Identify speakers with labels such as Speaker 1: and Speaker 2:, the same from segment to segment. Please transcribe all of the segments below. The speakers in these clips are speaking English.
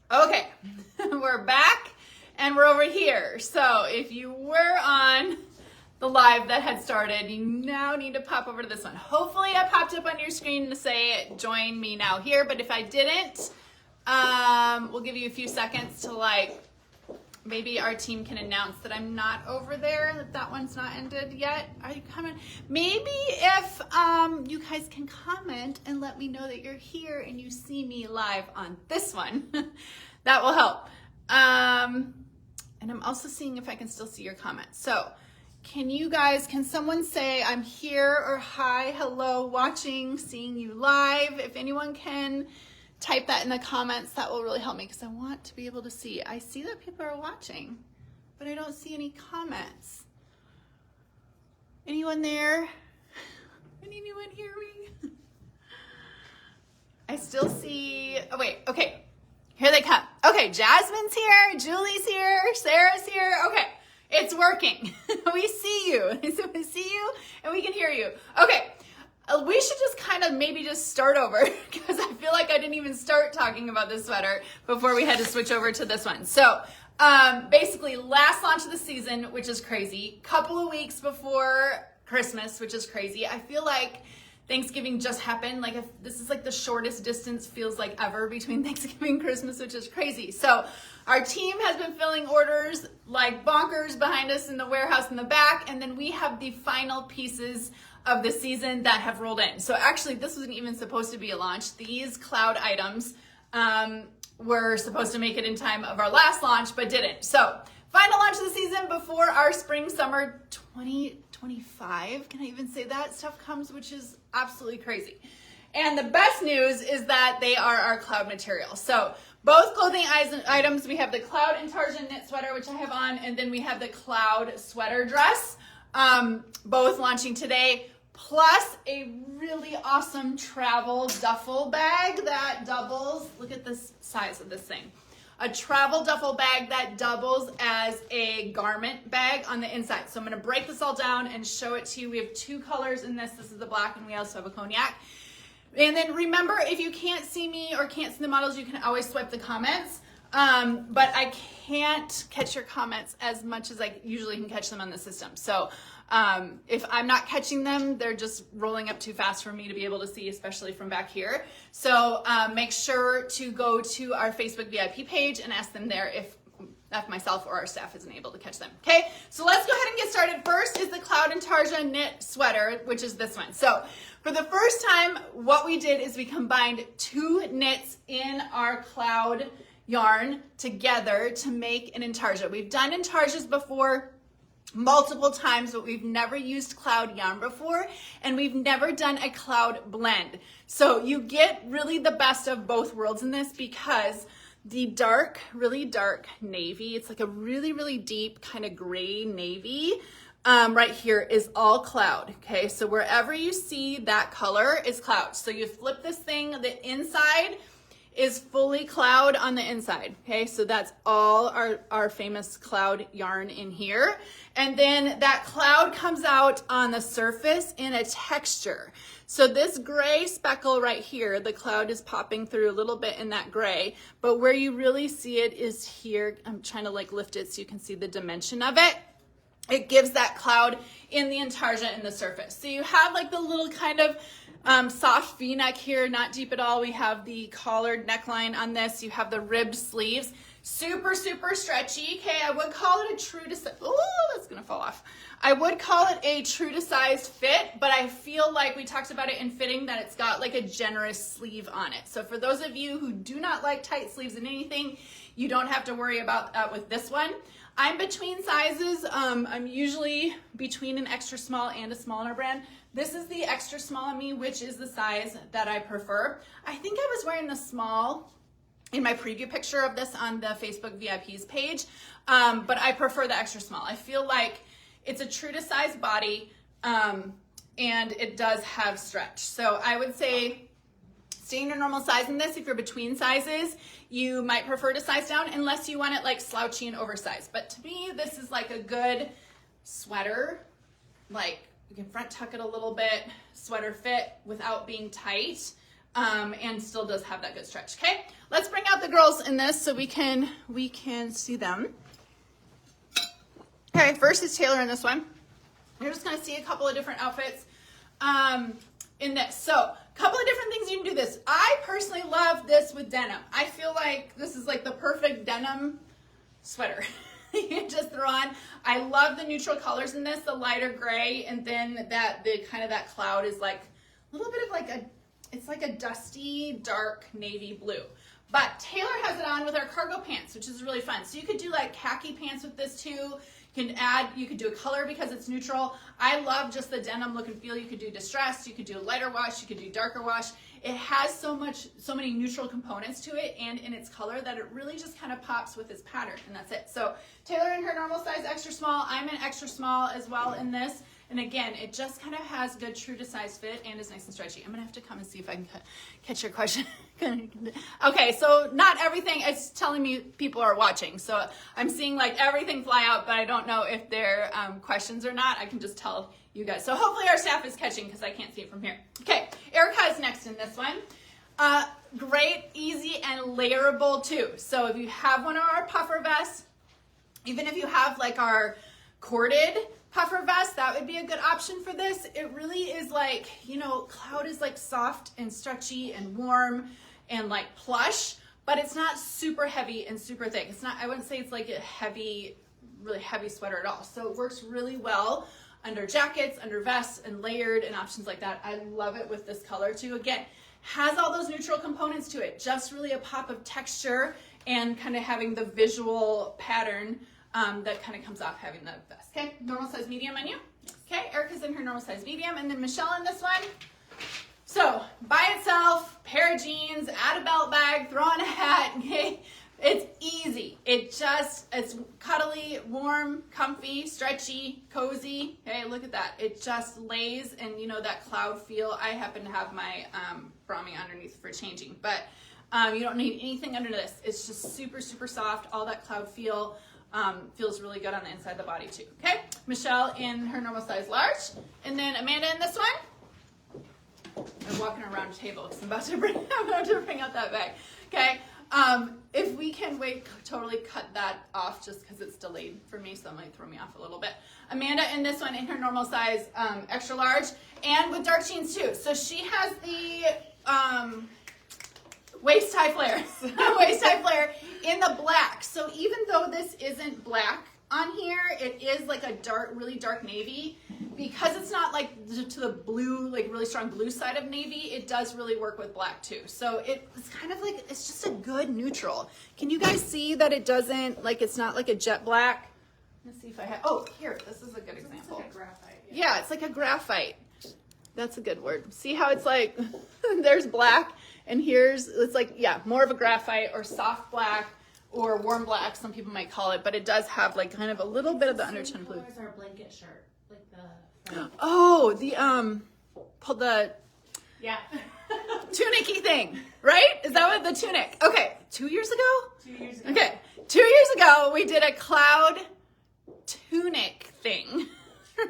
Speaker 1: Okay, we're back and we're over here. So if you were on the live that had started, you now need to pop over to this one. Hopefully I popped up on your screen to say join me now here, but if I didn't, we'll give you a few seconds to maybe our team can announce that I'm not over there, that one's not ended yet. Are you coming? Maybe if you guys can comment and let me know that you're here and you see me live on this one, that will help. And I'm also seeing if I can still see your comments. So can someone say I'm here or hi, hello, watching, seeing you live? If anyone can type that in the comments, that will really help me because I want to be able to see. I see that people are watching, but I don't see any comments. Anyone there? Anyone hear me? I still see, oh wait, okay. Here they come. Okay, Jasmine's here, Julie's here, Sarah's here. Okay, it's working. We see you. We see you and we can hear you. Okay. We should just kind of maybe just start over because I feel like I didn't even start talking about this sweater before we had to switch over to this one. So basically last launch of the season, which is crazy, couple of weeks before Christmas, which is crazy. I feel like Thanksgiving just happened. If this is the shortest distance feels like ever between Thanksgiving and Christmas, which is crazy. So our team has been filling orders like bonkers behind us in the warehouse in the back. And then we have the final pieces of the season that have rolled in. So actually this wasn't even supposed to be a launch. These cloud items were supposed to make it in time of our last launch, but didn't. So final launch of the season before our spring summer 2025. Can I even say that? Stuff comes, which is absolutely crazy. And the best news is that they are our cloud material. So both clothing items, we have the cloud Intarsia knit sweater, which I have on, and then we have the cloud sweater dress, both launching today, plus a really awesome travel duffel bag that doubles. Look at this size of this thing. A travel duffel bag that doubles as a garment bag on the inside. So I'm gonna break this all down and show it to you. We have two colors in this. This is the black and we also have a cognac. And then remember, if you can't see me or can't see the models, you can always swipe the comments. But I can't catch your comments as much as I usually can catch them on the system. So if I'm not catching them, they're just rolling up too fast for me to be able to see, especially from back here. So make sure to go to our Facebook VIP page and ask them there if myself or our staff isn't able to catch them. Okay, so let's go ahead and get started. First is the Cloud Intarsia knit sweater, which is this one. So for the first time, what we did is we combined two knits in our cloud yarn together to make an Intarsia. We've done Intarsias before multiple times, but we've never used cloud yarn before, and we've never done a cloud blend. So you get really the best of both worlds in this because the dark, really dark navy, it's like a really, really deep kind of gray navy, right here is all cloud. Okay, so wherever you see that color is cloud. So you flip this thing, the inside is fully cloud on the inside. Okay, so that's all our famous cloud yarn in here. And then that cloud comes out on the surface in a texture. So this gray speckle right here, the cloud is popping through a little bit in that gray, but where you really see it is here. I'm trying to lift it so you can see the dimension of it. It gives that cloud in the Intarsia in the surface. So you have the little kind of soft V-neck here, not deep at all. We have the collared neckline on this. You have the ribbed sleeves, super, super stretchy. Okay, I would call it a true to size. Oh, that's gonna fall off. I would call it a true to size fit, but I feel like we talked about it in fitting that it's got a generous sleeve on it. So for those of you who do not like tight sleeves in anything, you don't have to worry about that with this one. I'm between sizes. I'm usually between an extra small and a smaller brand. This is the extra small on me, which is the size that I prefer. I think I was wearing the small in my preview picture of this on the Facebook VIPs page, but I prefer the extra small. I feel like it's a true to size body, and it does have stretch. So I would say stay in your normal size in this. If you're between sizes, you might prefer to size down unless you want it slouchy and oversized. But to me, this is a good sweater. You can front tuck it a little bit, sweater fit without being tight. and still does have that good stretch. Okay, let's bring out the girls in this so we can see them. Okay, first is Taylor in this one. You're just gonna see a couple of different outfits in this. So a couple of different things you can do this. I personally love this with denim. I feel like this is like the perfect denim sweater. You can just throw on. I love the neutral colors in this, the lighter gray, and then the kind of that cloud is like a little bit of like it's like a dusty, dark navy blue. But Taylor has it on with our cargo pants, which is really fun. So you could do like khaki pants with this too. You could do a color because it's neutral. I love just the denim look and feel. You could do distressed, you could do a lighter wash, you could do darker wash. It has so many neutral components to it and in its color that it really just kind of pops with its pattern, and that's it. So Taylor in her normal size extra small, I'm in extra small as well in this. And again, it just kind of has good true to size fit and is nice and stretchy. I'm gonna have to come and see if I can catch your question. Okay, so not everything, it's telling me people are watching. So I'm seeing like everything fly out, but I don't know if they're questions or not. I can just tell you guys. So hopefully our staff is catching because I can't see it from here. Okay, Erica is next in this one. Great, easy, and layerable too. So if you have one of our puffer vests, even if you have like our corded puffer vest, that would be a good option for this. It really is like, you know, cloud is like soft and stretchy and warm and like plush, but it's not super heavy and super thick. It's not, I wouldn't say it's like a heavy, really heavy sweater at all. So it works really well under jackets, under vests, and layered and options like that. I love it with this color too. Again, has all those neutral components to it, just really a pop of texture and kind of having the visual pattern that kind of comes off having the vest. Okay, normal size medium on you. Okay, Erica's in her normal size medium, and then Michelle in this one. So by itself, pair of jeans, add a belt bag, throw on a hat. Okay, it's easy. It's cuddly, warm, comfy, stretchy, cozy. Okay, look at that. It just lays, and you know that cloud feel. I happen to have my brommy underneath for changing, but you don't need anything under this. It's just super, super soft. All that cloud feel. Feels really good on the inside of the body too. Okay, Michelle in her normal size large, and then Amanda in this one. I'm walking around the table because I'm about to bring out that bag. Okay, if we can totally cut that off just because it's delayed for me, so it might throw me off a little bit. Amanda in this one in her normal size extra large, and with dark jeans too. So she has the waist high flare, waist high flare in the black. So even though this isn't black on here, it is like a dark, really dark navy. Because it's not like to the blue, like really strong blue side of navy, it does really work with black too. So it's kind of like, it's just a good neutral. Can you guys see that it doesn't, like it's not like a jet black? Let's see if I have, oh, here, this is a good example.
Speaker 2: It's like a graphite.
Speaker 1: Yeah, it's like a graphite. That's a good word. See how it's like, there's black, and it's like, yeah, more of a graphite or soft black or warm black, some people might call it, but it does have like kind of a little bit of the undertone blue.
Speaker 2: It's our blanket shirt, like the
Speaker 1: oh, the
Speaker 2: yeah.
Speaker 1: tunic-y thing, right? Is that what the tunic? Okay, 2 years ago?
Speaker 2: 2 years ago.
Speaker 1: Okay, 2 years ago, we did a cloud tunic thing.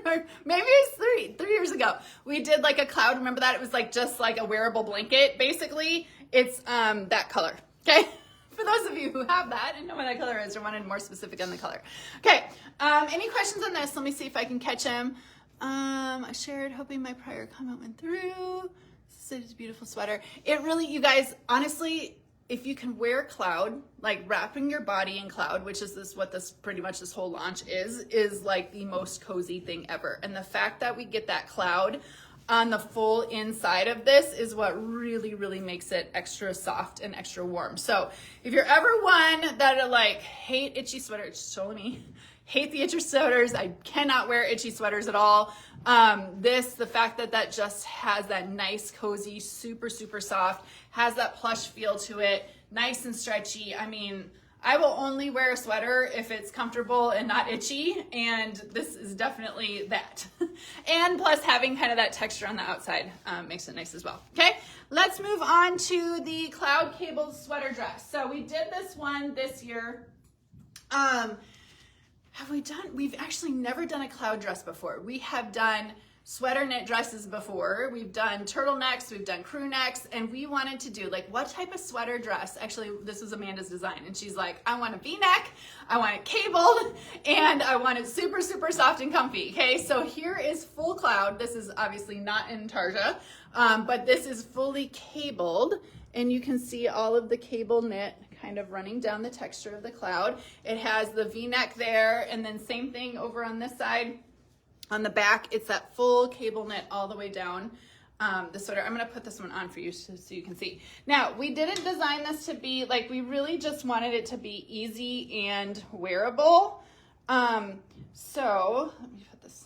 Speaker 1: Maybe it was three years ago. We did like a cloud, remember that? It was like just like a wearable blanket, basically. It's that color, okay? For those of you who have that and know what that color is or wanted more specific on the color. Okay, any questions on this? Let me see if I can catch them. I shared, hoping my prior comment went through. This is a beautiful sweater. It really, you guys, honestly, if you can wear cloud, like wrapping your body in cloud, which is what pretty much this whole launch is like the most cozy thing ever. And the fact that we get that cloud on the full inside of this is what really, really makes it extra soft and extra warm. So if you're ever one that like hate itchy sweaters, show me. Hate the itchy sweaters. I cannot wear itchy sweaters at all. The fact that just has that nice, cozy, super, super soft, has that plush feel to it, nice and stretchy. I mean, I will only wear a sweater if it's comfortable and not itchy, and this is definitely that. And plus having kind of that texture on the outside makes it nice as well. Okay, let's move on to the cloud cabled sweater dress. So we did this one this year. We've actually never done a cloud dress before. We have done sweater knit dresses before. We've done turtlenecks, we've done crew necks, and we wanted to do like, what type of sweater dress? Actually, this was Amanda's design, and she's like, I want a V-neck, I want it cabled, and I want it super, super soft and comfy. Okay, so here is full cloud. This is obviously not in Intarsia, but this is fully cabled, and you can see all of the cable knit kind of running down the texture of the cloud. It has the V-neck there, and then same thing over on this side. On the back, it's that full cable knit all the way down the sweater. I'm gonna put this one on for you so you can see. Now, we didn't design this to be, like, we really just wanted it to be easy and wearable. So, let me put this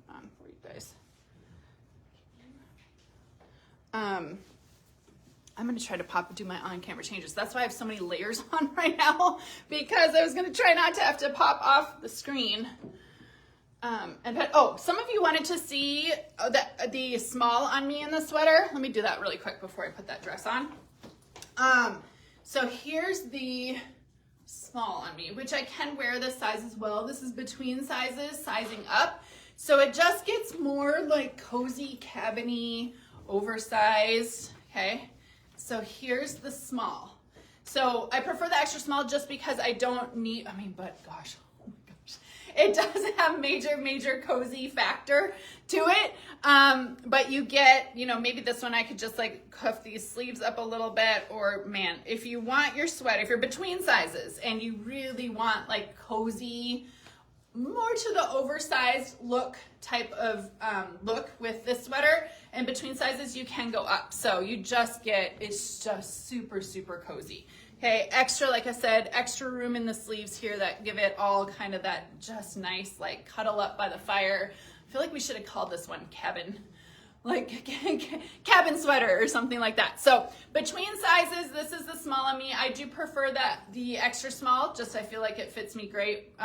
Speaker 1: on for you guys. I'm gonna try to do my on-camera changes. That's why I have so many layers on right now, because I was gonna try not to have to pop off the screen. Some of you wanted to see the small on me in the sweater. Let me do that really quick before I put that dress on. So here's the small on me, which I can wear this size as well. This is between sizes, sizing up. So it just gets more like cozy, cabiny, oversized, okay? So here's the small. So I prefer the extra small just because I don't need, but gosh, it does have major cozy factor to it. But you get, maybe this one I could just like cuff these sleeves up a little bit, or man, if you want your sweater, if you're between sizes and you really want like cozy, more to the oversized look type of look with this sweater, and between sizes you can go up. So you just get, it's just super, super cozy. Okay, extra, like I said, extra room in the sleeves here that give it all kind of that just nice, like cuddle up by the fire. I feel like we should have called this one cabin, like cabin sweater or something like that. So between sizes, this is the small on me. I do prefer the extra small, just I feel like it fits me great.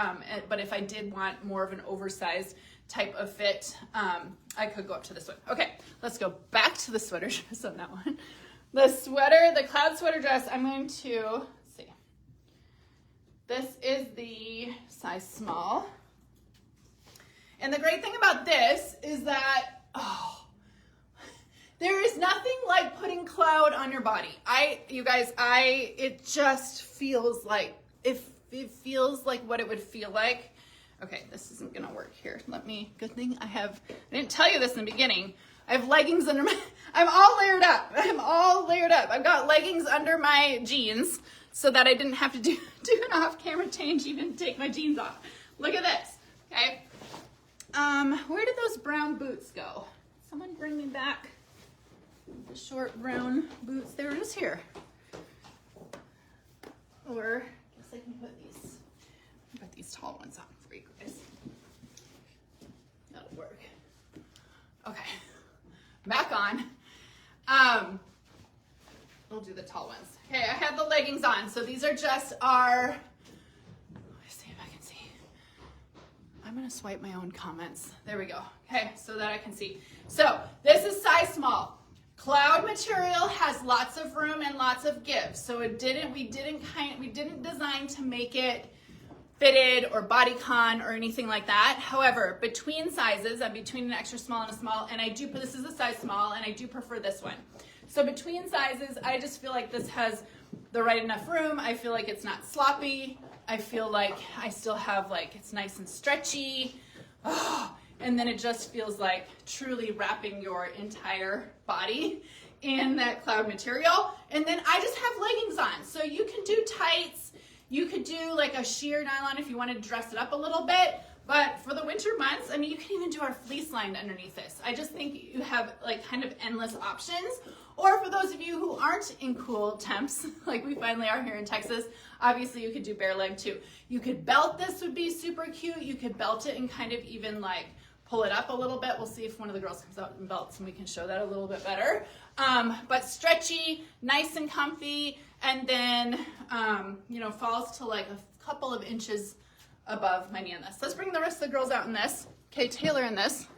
Speaker 1: But if I did want more of an oversized type of fit, I could go up to this one. Okay, let's go back to the sweater dress on that one. The sweater, the cloud sweater dress, I'm going to, let's see. This is the size small. And the great thing about this is that, there is nothing like putting cloud on your body. It just feels like, it feels like what it would feel like. Okay, this isn't gonna work here. Good thing I didn't tell you this in the beginning. I have leggings under I'm all layered up. I've got leggings under my jeans so that I didn't have to do an off-camera change, even take my jeans off. Look at this, okay? Where did those brown boots go? Someone bring me back the short brown boots. They were just here. Or, I guess I can put these tall ones on for you guys. That'll work. Okay. Back on. We'll do the tall ones. Okay, I have the leggings on. So these are just let's see if I can see. I'm gonna swipe my own comments. There we go. Okay, so that I can see. So this is size small. Cloud material has lots of room and lots of give. So we didn't design to make it fitted or bodycon or anything like that. However, between sizes, I'm between an extra small and a small, and this is a size small, and I do prefer this one. So between sizes, I just feel like this has the right enough room. I feel like it's not sloppy. I feel like I still have it's nice and stretchy. And then it just feels like truly wrapping your entire body in that cloud material. And then I just have leggings on. So you can do tights. You could do like a sheer nylon if you wanted to dress it up a little bit, but for the winter months, you can even do our fleece line underneath this. I just think you have kind of endless options. Or for those of you who aren't in cool temps, like we finally are here in Texas, obviously you could do bare leg too. You could belt this, would be super cute. You could belt it and kind of even pull it up a little bit. We'll see if one of the girls comes out and belts and we can show that a little bit better. But stretchy, nice and comfy, and then, falls to a couple of inches above my knee in this. Let's bring the rest of the girls out in this. Okay, Taylor in this.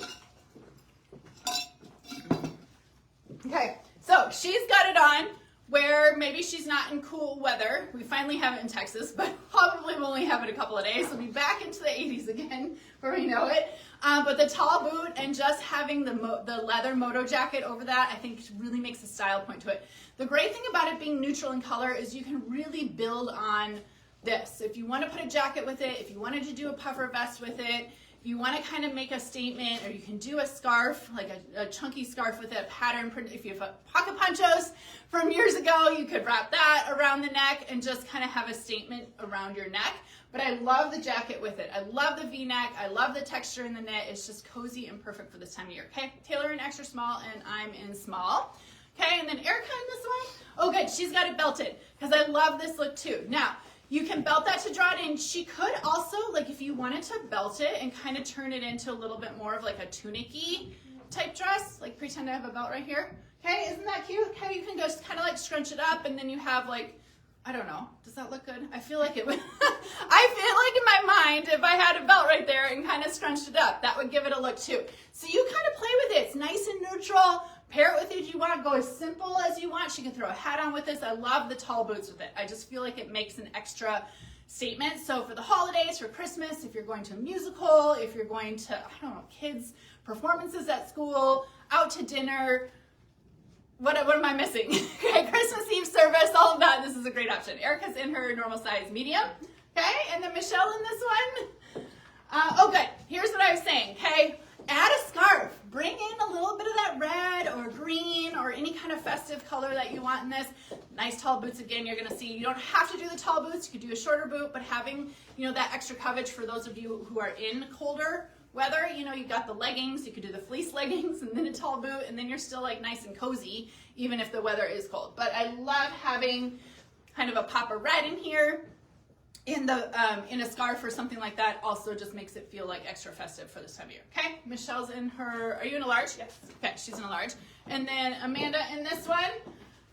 Speaker 1: Okay, so she's got it on where maybe she's not in cool weather. We finally have it in Texas, but probably we'll only have it a couple of days. We'll be back into the 80s again, where we know it. But the tall boot and just having the leather moto jacket over that, I think really makes a style point to it. The great thing about it being neutral in color is you can really build on this. If you want to put a jacket with it, if you wanted to do a puffer vest with it, if you want to kind of make a statement, or you can do a scarf, like a chunky scarf with a pattern print. If you have pocket ponchos from years ago, you could wrap that around the neck and just kind of have a statement around your neck. But I love the jacket with it. I love the V-neck. I love the texture in the knit. It's just cozy and perfect for this time of year. Okay, Taylor in extra small and I'm in small. Okay, and then Erica in this one. Oh good, she's got it belted because I love this look too. Now, you can belt that to draw it in. She could also, like if you wanted to belt it and kind of turn it into a little bit more of like a tunic-y type dress, like pretend I have a belt right here. Okay, isn't that cute? Okay, you can just kind of like scrunch it up and then you have like, I don't know, does that look good? I feel like it would, I feel like in my mind, if I had a belt right there and kind of scrunched it up, that would give it a look too. So you kind of play with it. It's nice and neutral. Pair it with it if you want, go as simple as you want. She can throw a hat on with this. I love the tall boots with it. I just feel like it makes an extra statement. So for the holidays, for Christmas, if you're going to a musical, if you're going to, I don't know, kids' performances at school, out to dinner, what am I missing? Okay, Christmas Eve service, all of that, this is a great option. Erica's in her normal size medium, okay? And then Michelle in this one. Oh good, here's what I was saying, okay? Add a scarf. Bring in a little bit of that red or green or any kind of festive color that you want in this. Nice tall boots again, you're gonna see. You don't have to do the tall boots, you could do a shorter boot, but having, you know, that extra coverage for those of you who are in colder weather, you know, you've got the leggings, you could do the fleece leggings and then a tall boot, and then you're still like nice and cozy, even if the weather is cold. But I love having kind of a pop of red in here. In a scarf or something like that also just makes it feel like extra festive for this time of year. Okay, Michelle's in her, are you in a large? Yes. Okay, she's in a large. And then Amanda in this one.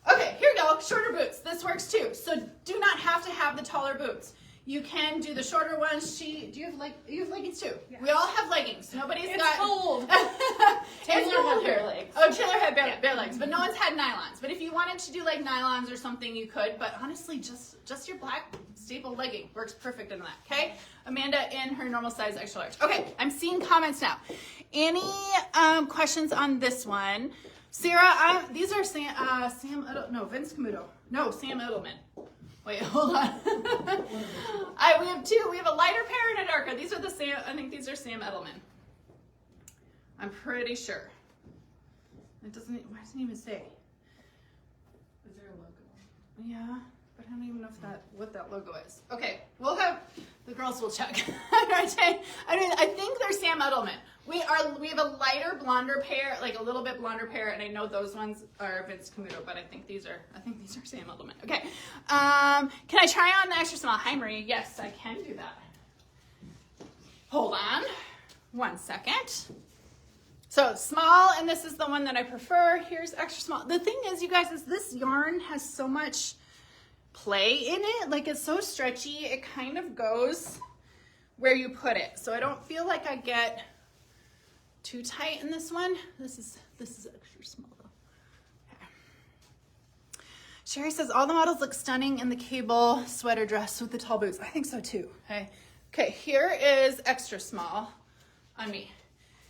Speaker 1: Okay, here we go, shorter boots. This works too. So do not have to have the taller boots. You can do the shorter ones. You have leggings too? Yeah. We all have leggings. Nobody's got. It's cold.
Speaker 2: Taylor had bare legs.
Speaker 1: Oh, Taylor had bare legs, but no one's had nylons. But if you wanted to do like nylons or something, you could. But honestly, just your black staple legging works perfect in that. Okay, Amanda in her normal size extra large. Okay, I'm seeing comments now. Any questions on this one? Sarah, these are Vince Camuto. No, Sam Edelman. Wait, hold on. We have two. We have a lighter pair and a darker. These are the Sam. I think these are Sam Edelman. I'm pretty sure. It doesn't. Why doesn't it even say?
Speaker 2: Is there a logo?
Speaker 1: Yeah, but I don't even know what that logo is. Okay, we'll have the girls will check. I think they're Sam Edelman. We have a lighter blonder pair, like a little bit blonder pair, and I know those ones are Vince Camuto, but I think these are Sam Edelman. Okay. Can I try on the extra small? Hi Marie. Yes, I can do that. Hold on 1 second. So small, and this is the one that I prefer. Here's extra small. The thing is, you guys, is this yarn has so much play in it. Like it's so stretchy, it kind of goes where you put it. So I don't feel like I get too tight in this one. This is extra small though. Okay. Sherry says all the models look stunning in the cable sweater dress with the tall boots. I think so too. Okay, here is extra small on me.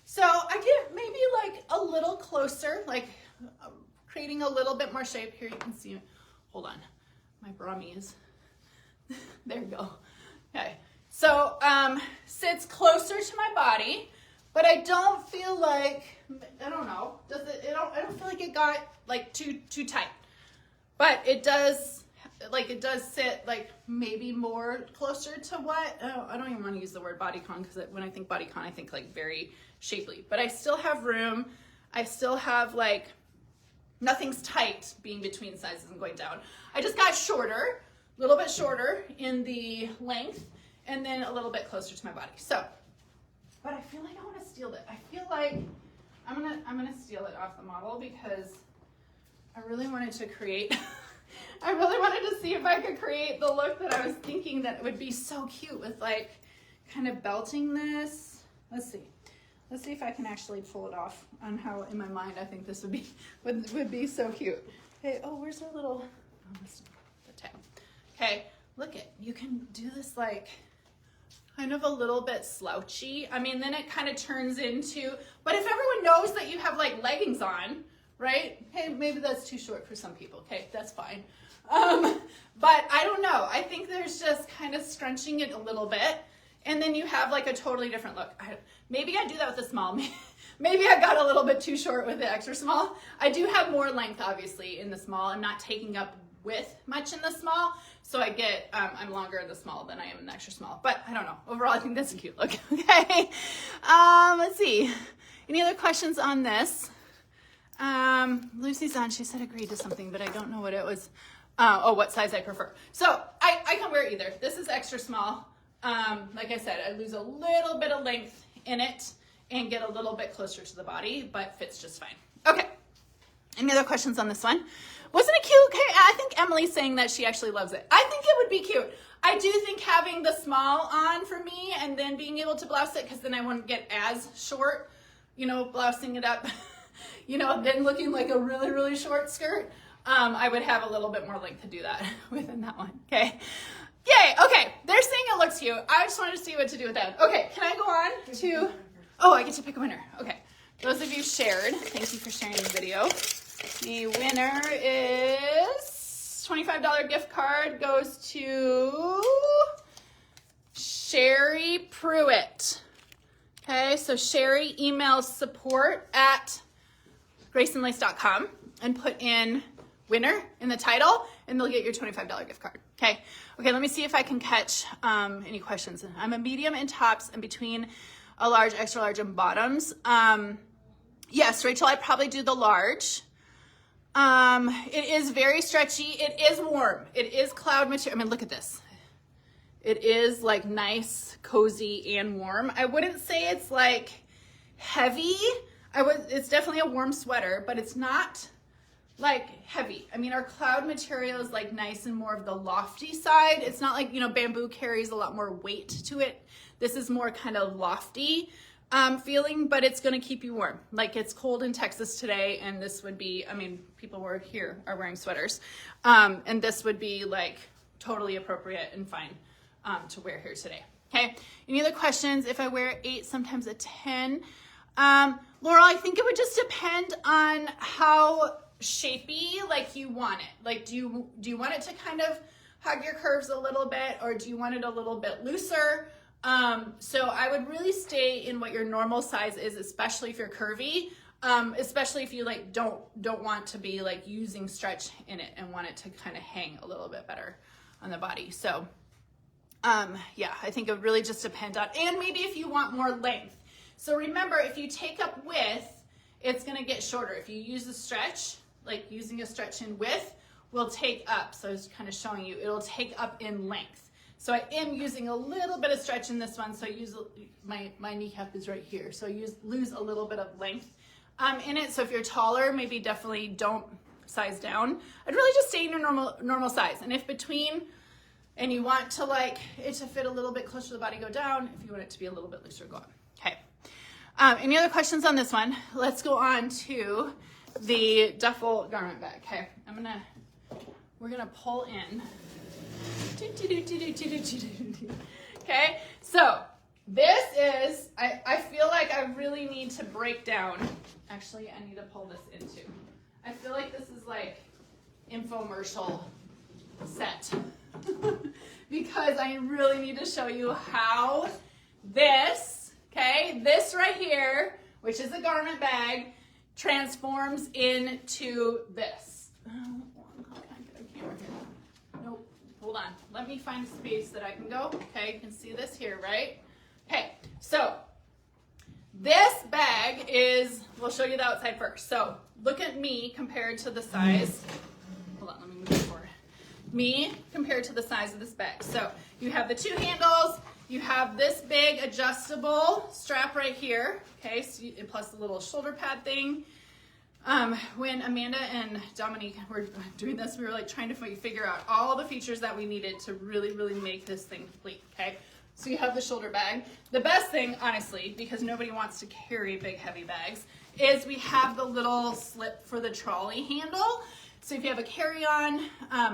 Speaker 1: So I get maybe like a little closer, like creating a little bit more shape. Here you can see it. Hold on, my Brahmi is, there you go. Okay, so sits closer to my body. But I don't feel like, I don't know, I don't feel like it got like too tight. But it does sit like maybe more closer to what, I don't even want to use the word bodycon because when I think bodycon, I think like very shapely. But I still have room. I still have like, nothing's tight being between sizes and going down. I just got shorter, a little bit shorter in the length and then a little bit closer to my body. So. But I feel like I want to steal it. I feel like I'm gonna steal it off the model because I really wanted to create, I really wanted to see if I could create the look that I was thinking that would be so cute with like kind of belting this. Let's see if I can actually pull it off on how in my mind I think this would be so cute. Okay, oh, where's our little, oh, that's the tag. Okay, look it, you can do this like kind of a little bit slouchy. I mean, then it kind of turns into, but if everyone knows that you have like leggings on, right? Hey, maybe that's too short for some people. Okay, that's fine. But I don't know. I think there's just kind of scrunching it a little bit. And then you have like a totally different look. Maybe I do that with the small. Maybe I got a little bit too short with the extra small. I do have more length, obviously, in the small. I'm not taking up width much in the small. So I get, I'm longer in the small than I am in the extra small. But I don't know. Overall, I think that's a cute look. Okay. Let's see. Any other questions on this? Lucy's on. She said agreed to something, but I don't know what it was. Oh, what size I prefer. So I can wear either. This is extra small. Like I said, I lose a little bit of length in it and get a little bit closer to the body, but fits just fine. Okay. Any other questions on this one? Wasn't it cute? Okay, I think Emily's saying that she actually loves it. I think it would be cute. I do think having the small on for me and then being able to blouse it, because then I wouldn't get as short, you know, blousing it up, you know, then looking like a really, really short skirt. I would have a little bit more length to do that within that one. Okay. Yay. Okay. They're saying it looks cute. I just wanted to see what to do with that. Okay. Can I go on to, oh, I get to pick a winner. Okay. Those of you shared, thank you for sharing the video. The winner is $25 gift card goes to Sherry Pruitt. Okay. So Sherry emails support@graceandlace.com and put in winner in the title, and they'll get your $25 gift card. Okay. Okay, let me see if I can catch any questions. I'm a medium in tops and between a large, extra large, and bottoms. Yes, Rachel, I'd probably do the large. It is very stretchy. It is warm. It is cloud material. I mean, look at this. It is like nice, cozy, and warm. I wouldn't say it's like heavy. It's definitely a warm sweater, but it's not like heavy. I mean, our cloud material is like nice and more of the lofty side. It's not like, you know, bamboo carries a lot more weight to it. This is more kind of lofty feeling, but it's going to keep you warm. Like, it's cold in Texas today, and this would be, I mean, people here are wearing sweaters, and this would be like totally appropriate and fine to wear here today. Okay. Any other questions? If I wear 8, sometimes a 10. Laurel, I think it would just depend on how shapy like you want it. Like, do you want it to kind of hug your curves a little bit, or do you want it a little bit looser? So I would really stay in what your normal size is, especially if you're curvy, especially if you like don't want to be like using stretch in it and want it to kind of hang a little bit better on the body. So yeah, I think it would really just depend on, and maybe if you want more length. So remember, if you take up width, it's going to get shorter. If you use a stretch, like using a stretch in width, will take up. So I was kind of showing you, it'll take up in length. So I am using a little bit of stretch in this one. So I use, my kneecap is right here. So I lose a little bit of length in it. So if you're taller, maybe definitely don't size down. I'd really just stay in your normal size. And if between, and you want to like it to fit a little bit closer to the body, go down. If you want it to be a little bit looser, go up. Okay. Any other questions on this one? Let's go on to the Duffel Garment Bag. Okay, we're gonna pull in. Okay, so this is, I feel like I really need to break down. Actually, I need to pull this into. I feel like this is like infomercial set because I really need to show you how this, okay, this right here, which is a garment bag, transforms into this. Oh, how can I get a camera here? Nope, hold on. Let me find a space that I can go. Okay, you can see this here, right? Okay, so this bag is, we'll show you the outside first. So look at me compared to the size. Hold on, let me move it forward. Me compared to the size of this bag. So you have the 2 handles. You have this big adjustable strap right here, okay, so plus the little shoulder pad thing. When Amanda and Dominique were doing this, we were like trying to figure out all the features that we needed to really, really make this thing complete, okay? So you have the shoulder bag. The best thing, honestly, because nobody wants to carry big, heavy bags, is we have the little slip for the trolley handle. So if you have a carry-on,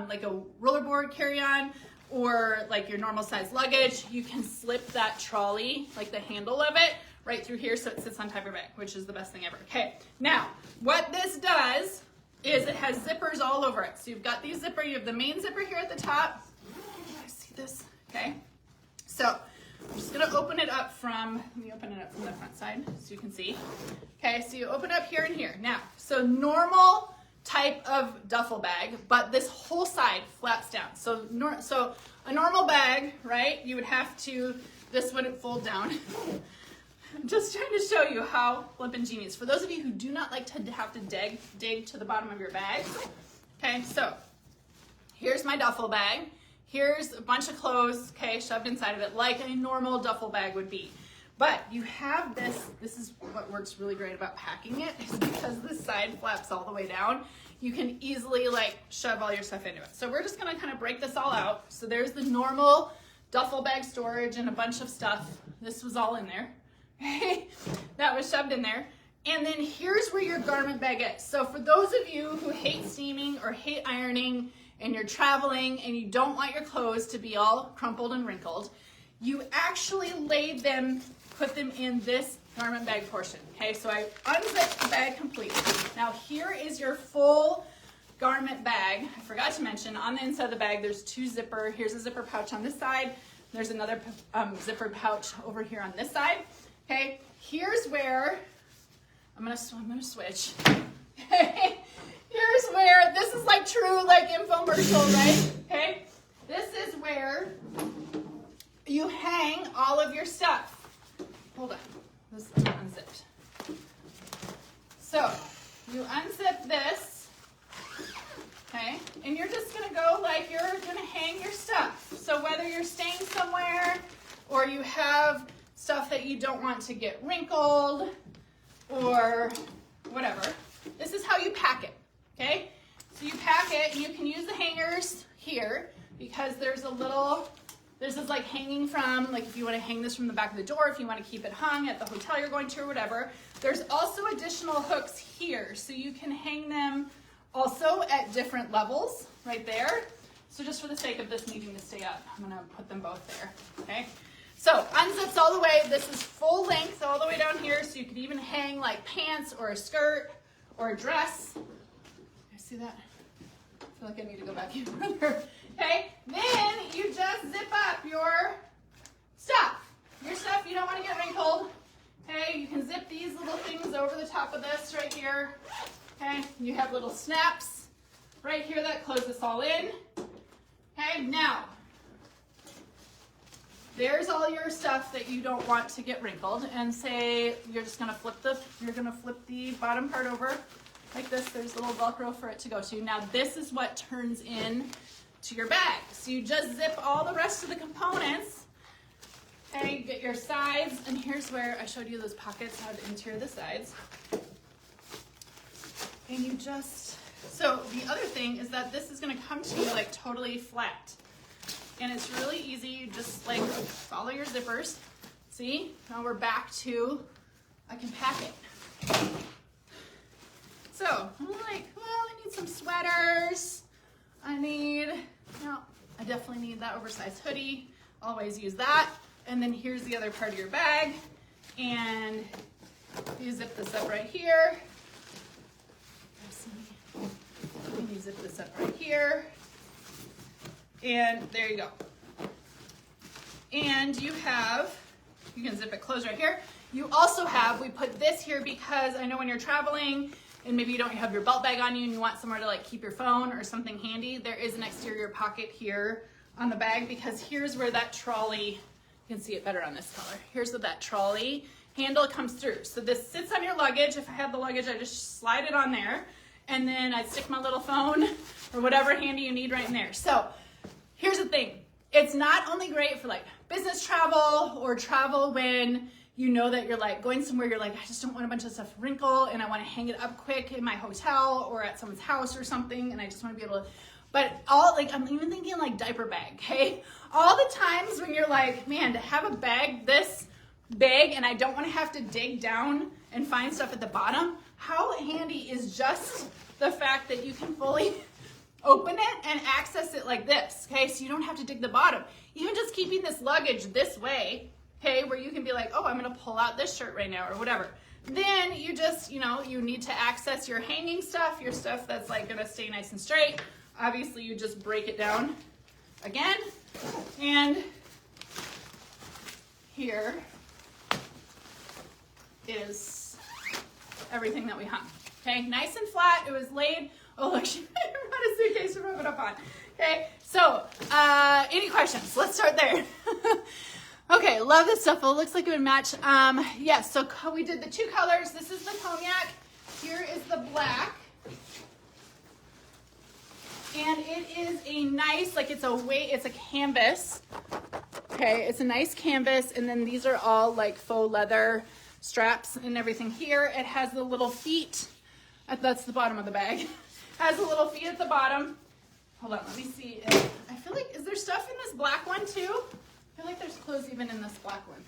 Speaker 1: like a rollerboard carry-on, or like your normal size luggage, you can slip that trolley, like the handle of it, right through here so it sits on top of your bag, which is the best thing ever. Okay, now what this does is it has zippers all over it. So you've got these zipper, you have the main zipper here at the top. Can you guys see this? Okay, so I'm just gonna open it up from, let me open it up from the front side so you can see. Okay, so you open up here and here. Now, so normal type of duffel bag, but this whole side flaps down. So a normal bag, right, you would have to, this wouldn't fold down. I'm just trying to show you how flippin' genius. For those of you who do not like to have to dig to the bottom of your bag, okay, so here's my duffel bag. Here's a bunch of clothes, okay, shoved inside of it like a normal duffel bag would be. But you have this is what works really great about packing it, is because this side flaps all the way down, you can easily like shove all your stuff into it. So we're just gonna kind of break this all out. So there's the normal duffel bag storage and a bunch of stuff. This was all in there, okay? That was shoved in there. And then here's where your garment bag is. So for those of you who hate steaming or hate ironing and you're traveling and you don't want your clothes to be all crumpled and wrinkled, you actually put them in this garment bag portion. Okay, so I unzipped the bag completely. Now here is your full garment bag. I forgot to mention, on the inside of the bag, there's here's a zipper pouch on this side. There's another zipper pouch over here on this side. Okay, here's where, I'm gonna switch. Okay, here's where, this is like true like infomercial, right? Okay, this is where you hang all of your stuff. Hold on, this is unzipped. So you unzip this, okay, and you're just gonna go like you're gonna hang your stuff. So whether you're staying somewhere or you have stuff that you don't want to get wrinkled or whatever, this is how you pack it, okay? So you pack it and you can use the hangers here because this is like hanging from, like if you want to hang this from the back of the door, if you want to keep it hung at the hotel you're going to or whatever. There's also additional hooks here, so you can hang them also at different levels right there. So just for the sake of this needing to stay up, I'm going to put them both there, okay? So unzips all the way. This is full length all the way down here, so you could even hang like pants or a skirt or a dress. You see that? I feel like I need to go back even further. Okay, then you just zip up your stuff. Your stuff you don't want to get wrinkled. Okay, you can zip these little things over the top of this right here. Okay, you have little snaps right here that close this all in. Okay, now, there's all your stuff that you don't want to get wrinkled, and say you're just gonna flip the bottom part over like this. There's a little Velcro for it to go to. Now this is what turns in to your bag. So you just zip all the rest of the components. Okay, get your sides, and here's where I showed you those pockets, how to interior the sides. And you just, so the other thing is that this is gonna come to you like totally flat. And it's really easy, you just like follow your zippers. See, now we're back to, I can pack it. So I'm like, well, I need some sweaters. I definitely need that oversized hoodie. Always use that. And then here's the other part of your bag. And you zip this up right here. And you zip this up right here. And there you go. And you can zip it closed right here. You also have, we put this here because I know when you're traveling and maybe you don't have your belt bag on you and you want somewhere to like keep your phone or something handy, there is an exterior pocket here on the bag, because here's where that trolley, you can see it better on this color. Here's where that trolley handle comes through. So this sits on your luggage. If I had the luggage, I just slide it on there and then I'd stick my little phone or whatever handy you need right in there. So here's the thing. It's not only great for like business travel or travel when you know that you're like going somewhere, you're like, I just don't want a bunch of stuff to wrinkle and I want to hang it up quick in my hotel or at someone's house or something, and I just want to be able to, but I'm even thinking like diaper bag, okay? All the times when you're like, man, to have a bag this big and I don't want to have to dig down and find stuff at the bottom, How handy is just the fact that you can fully open it and access it like this, okay? So you don't have to dig the bottom. Even just keeping this luggage this way, okay, where you can be like, oh, I'm gonna pull out this shirt right now or whatever. Then you just, you know, you need to access your hanging stuff, your stuff that's like gonna stay nice and straight. Obviously you just break it down again. And here is everything that we hung. Okay, nice and flat. It was laid. Oh, look, she brought a suitcase to rub it up on. Okay, so any questions? Let's start there. Okay, love this stuff. It looks like it would match. Yes, so we did the 2 colors. This is the cognac. Here is the black. And it is a nice, like it's a canvas. Okay, it's a nice canvas. And then these are all like faux leather straps and everything here. It has the little feet. That's the bottom of the bag. Has the little feet at the bottom. Hold on, let me see. I feel like, is there stuff in this black one too? I feel like there's clothes even in this black one.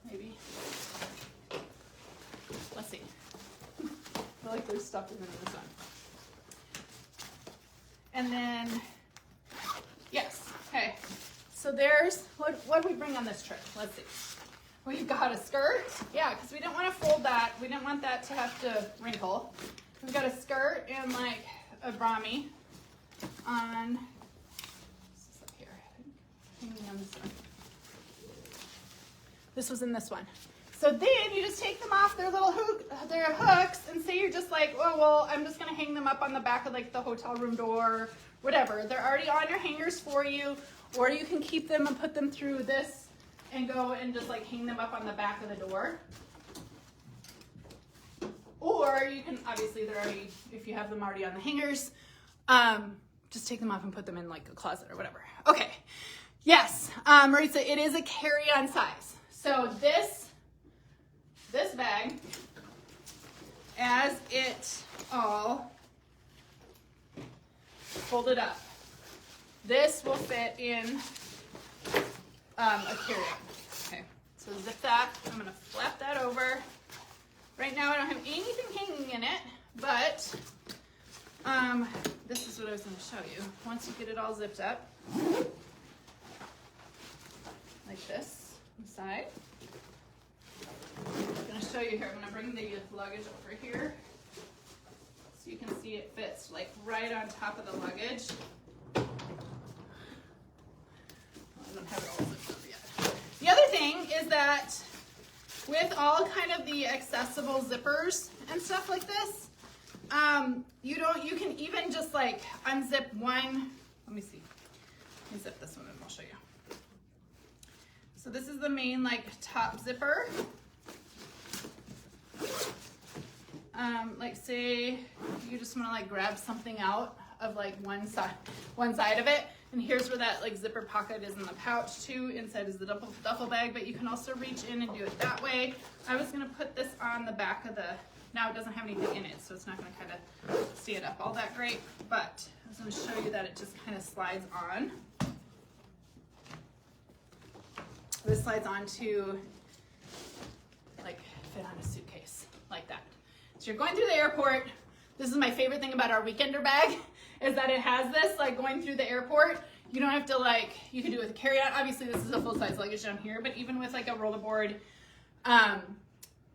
Speaker 1: Maybe. Let's see. I feel like there's stuff even in this one. And then, yes, okay. So there's, what did we bring on this trip? Let's see. We've got a skirt. Yeah, because we didn't want to fold that. We didn't want that to have to wrinkle. We've got a skirt and like a brami on, this is up here. Hanging on this one. This was in this one. So then you just take them off their little their hooks and say you're just like, oh, well, I'm just going to hang them up on the back of like the hotel room door, whatever. They're already on your hangers for you, or you can keep them and put them through this and go and just like hang them up on the back of the door. Or you can, obviously they're already, if you have them already on the hangers, just take them off and put them in like a closet or whatever. Okay, yes, Maritza, it is a carry-on size. So this bag, as it all folded up, this will fit in a carry-on. Okay, so zip that. I'm gonna flap that over. Right now I don't have anything hanging in it, but this is what I was gonna show you. Once you get it all zipped up, like this, inside. I'm gonna show you here. I'm gonna bring the luggage over here so you can see it fits like right on top of the luggage. I don't have it all zipped up yet. The other thing is that with all kind of the accessible zippers and stuff like this, you can even just like unzip one. Let me see. Let me zip this one and I'll show you. So this is the main like top zipper. Like say you just want to like grab something out of like one side of it, and here's where that like zipper pocket is in the pouch too. Inside is the duffel bag, but you can also reach in and do it that way. I was gonna put this on the back of the, now it doesn't have anything in it, so it's not gonna kind of stand up all that great, but I was gonna show you that it just kind of slides on. This slides on to like fit on a suitcase like that. So you're going through the airport. This is my favorite thing about our weekender bag, is that it has this like going through the airport. You don't have to like, you can do it with a carry-on. Obviously this is a full-size luggage down here, but even with like a rollerboard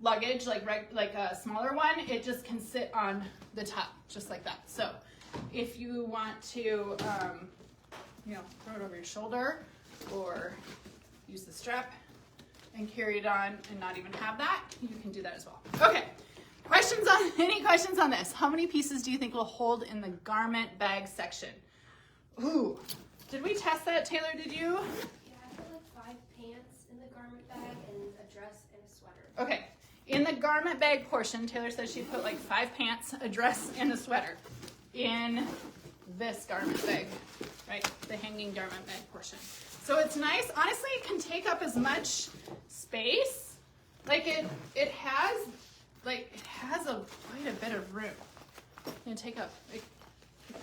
Speaker 1: luggage, like a smaller one, it just can sit on the top just like that. So if you want to, you know, throw it over your shoulder or use the strap and carry it on and not even have that, you can do that as well. Okay, any questions on this? How many pieces do you think will hold in the garment bag section? Ooh, did we test that, Taylor, did you?
Speaker 3: Yeah, I put like 5 pants in the garment bag and a dress and a sweater.
Speaker 1: Okay, in the garment bag portion, Taylor says she put like 5 pants, a dress, and a sweater in this garment bag, right? The hanging garment bag portion. So it's nice. Honestly, it can take up as much space. Like it has quite a bit of room. It can take up, it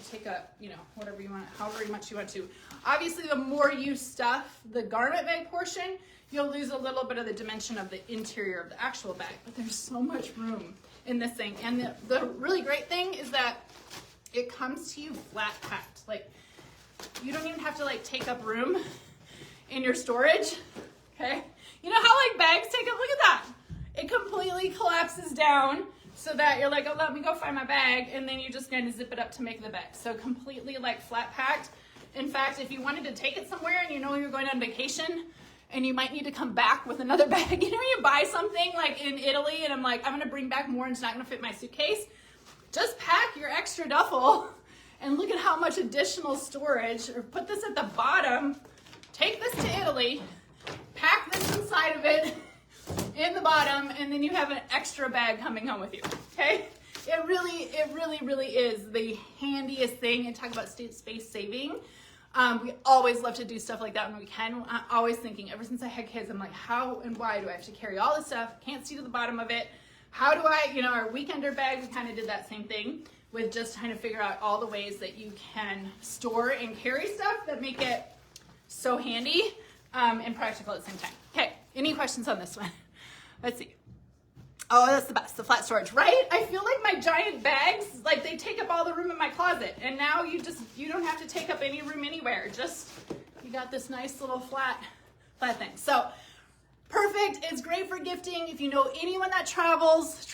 Speaker 1: take up, you know, whatever you want, however much you want to. Obviously, the more you stuff the garment bag portion, you'll lose a little bit of the dimension of the interior of the actual bag, but there's so much room in this thing. And the really great thing is that it comes to you flat packed. Like, you don't even have to like take up room in your storage, okay? You know how like bags take up, look at that. It completely collapses down so that you're like, oh, let me go find my bag, and then you just kind of zip it up to make the bag. So completely like flat packed. In fact, if you wanted to take it somewhere and you know you're going on vacation and you might need to come back with another bag, you know, you buy something like in Italy and I'm like, I'm gonna bring back more and it's not gonna fit my suitcase. Just pack your extra duffel and look at how much additional storage, or put this at the bottom, take this to Italy, pack this inside of it in the bottom, and then you have an extra bag coming home with you, okay? It really is the handiest thing. And talk about space saving. We always love to do stuff like that when we can. I'm always thinking, ever since I had kids, I'm like, how and why do I have to carry all this stuff? Can't see to the bottom of it. How do I, you know, our weekender bag, we kind of did that same thing with just trying to figure out all the ways that you can store and carry stuff that make it so handy and practical at the same time. Okay, any questions on this one? Let's see. Oh, that's the best, the flat storage, right? I feel like my giant bags, like they take up all the room in my closet, and now you don't have to take up any room anywhere. Just, you got this nice little flat thing. So, perfect. It's great for gifting. If you know anyone that travels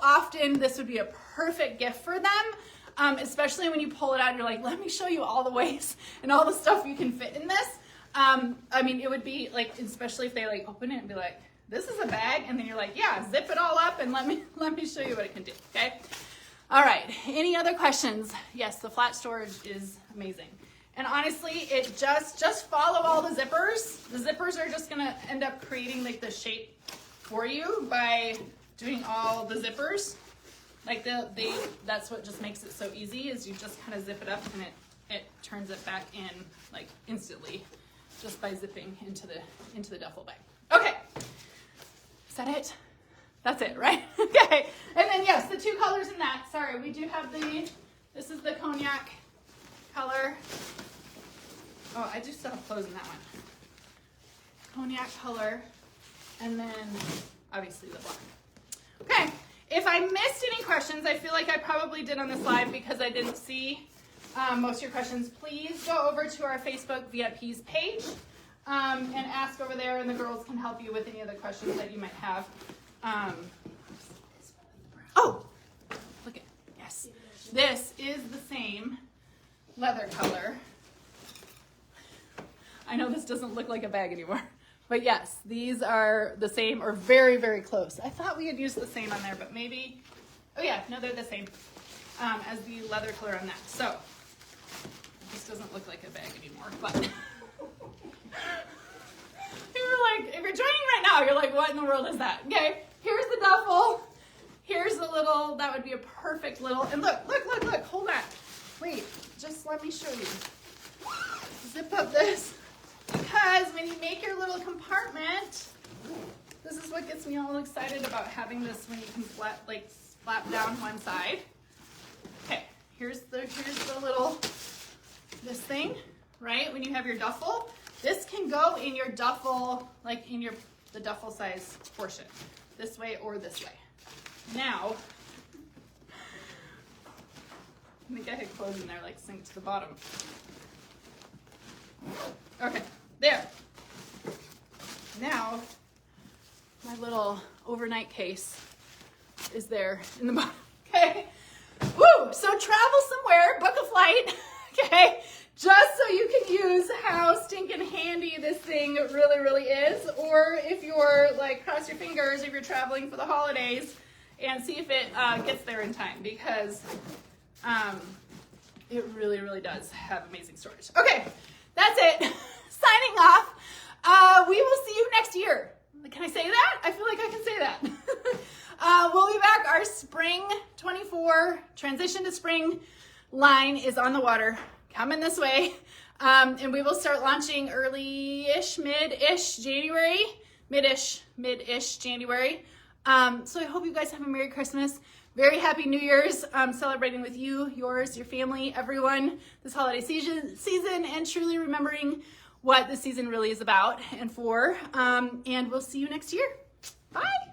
Speaker 1: often, this would be a perfect gift for them, especially when you pull it out and you're like, let me show you all the ways and all the stuff you can fit in this. I mean, it would be like, especially if they like open it and be like, this is a bag, and then you're like, yeah, zip it all up and let me show you what it can do, okay? All right, any other questions? Yes, the flat storage is amazing. And honestly, it just follow all the zippers. The zippers are just gonna end up creating like the shape for you by doing all the zippers. Like that's what just makes it so easy, is you just kind of zip it up and it turns it back in like instantly just by zipping into the duffel bag. Okay. Is that it? That's it, right? Okay. And then yes, the two colors in that. Sorry, we do have this is the cognac color. Oh, I do still have clothes in that one. Cognac color, and then obviously the black. Okay. If I missed any questions, I feel like I probably did on this live because I didn't see most of your questions. Please go over to our Facebook VIPs page. And ask over there, and the girls can help you with any other questions that you might have. Oh, look at, yes. This is the same leather color. I know this doesn't look like a bag anymore, but yes, these are the same or very, very close. I thought we had used the same on there, but maybe, oh yeah, no, they're the same as the leather color on that. So, this doesn't look like a bag anymore, but... You're like, if you're joining right now, you're like, what in the world is that? Okay, here's the duffel. Here's the little, that would be a perfect little, and look, hold on. Wait, just let me show you. Zip up this, because when you make your little compartment, this is what gets me all excited about having this when you can flap down one side. Okay, here's the little, this thing, right? When you have your duffel, this can go in your duffel, like in the duffel size portion, this way or this way. Now, I think I had clothes in there, like sink to the bottom. Okay, there. Now, my little overnight case is there in the bottom, okay? Woo, so travel somewhere, book a flight, okay? Just so you can use how stinking handy this thing really is. Or if you're like, cross your fingers if you're traveling for the holidays and see if it gets there in time, because it really does have amazing storage. Okay, that's it. Signing off. We will see you next year. Can I say that? I feel like I can say that. We'll be back. Our spring 24 transition to spring line is on the water. Coming this way, and we will start launching early-ish, mid-ish January, mid-ish January. So I hope you guys have a Merry Christmas. Very happy New Year's, celebrating with you, yours, your family, everyone this holiday season, and truly remembering what the season really is about and for. And we'll see you next year. Bye.